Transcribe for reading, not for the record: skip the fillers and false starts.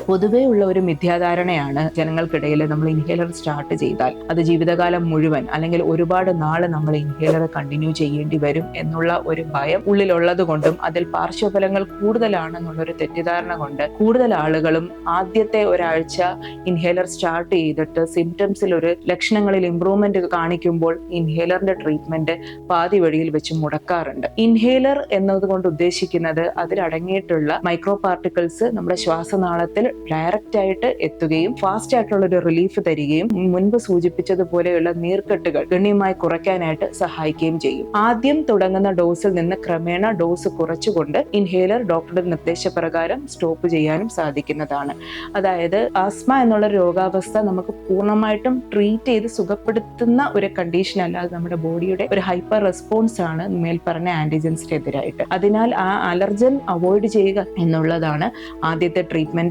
പൊതുവേ ഉള്ള ഒരു മിഥ്യാധാരണയാണ് ജനങ്ങൾക്കിടയിൽ നമ്മൾ ഇൻഹേലർ സ്റ്റാർട്ട് ചെയ്താൽ അത് ജീവിതകാലം മുഴുവൻ അല്ലെങ്കിൽ ഒരുപാട് നാള് നമ്മൾ ഇൻഹേലർ കണ്ടിന്യൂ ചെയ്യേണ്ടി വരും എന്നുള്ള ഒരു ഭയം ഉള്ളിലുള്ളത് കൊണ്ടും അതിൽ പാർശ്വഫലങ്ങൾ കൂടുതലാണെന്നുള്ളൊരു തെറ്റിദ്ധാരണ കൊണ്ട് കൂടുതൽ ആളുകളും ആദ്യത്തെ ഒരാഴ്ച ഇൻഹേലർ സ്റ്റാർട്ട് ചെയ്തിട്ട് സിംറ്റംസിൽ ഒരു ലക്ഷണങ്ങളിൽ ഇംപ്രൂവ്മെന്റ് കാണിക്കുമ്പോൾ ഇൻഹേലറിന്റെ ട്രീറ്റ്മെന്റ് പാതി വഴിയിൽ വെച്ച് മുടക്കാറുണ്ട്. ഇൻഹേലർ എന്നതുകൊണ്ട് ഉദ്ദേശിക്കുന്നത് അതിലടങ്ങിയിട്ടുള്ള മൈക്രോ പാർട്ടിക്കിൾസ് നമ്മുടെ ശ്വാസനാളത്തിൽ ഡയറക്റ്റ് ആയിട്ട് എത്തുകയും ഫാസ്റ്റ് ആയിട്ടുള്ള ഒരു റിലീഫ് തരികയും മുൻപ് സൂചിപ്പിച്ചതുപോലെയുള്ള നീർക്കെട്ടുകൾ ഗണ്യമായി കുറയ്ക്കാനായിട്ട് സഹായിക്കുകയും ചെയ്യും. ആദ്യം തുടങ്ങുന്ന ഡോസിൽ നിന്ന് ക്രമേണ ഡോസ് കുറച്ചുകൊണ്ട് ഇൻഹേലർ ഡോക്ടറുടെ നിർദ്ദേശപ്രകാരം സ്റ്റോപ്പ് ചെയ്യാനും സാധിക്കുന്നതാണ്. അതായത് ആസ്മ എന്നുള്ള രോഗാവസ്ഥ നമുക്ക് പൂർണ്ണമായിട്ടും ട്രീറ്റ് ചെയ്ത് സുഖപ്പെടുത്തുന്ന ഒരു കണ്ടീഷൻ അല്ലാതെ നമ്മുടെ ബോഡിയുടെ ഒരു ഹൈപ്പർ റെസ്പോൺസ് ആണ് മേൽപ്പറഞ്ഞ ആന്റിജൻസിനെതിരായിട്ട്. അതിനാൽ ആ അലർജൻ അവോയ്ഡ് ചെയ്യുക എന്നുള്ളതാണ് ആദ്യത്തെ ട്രീറ്റ്മെന്റ്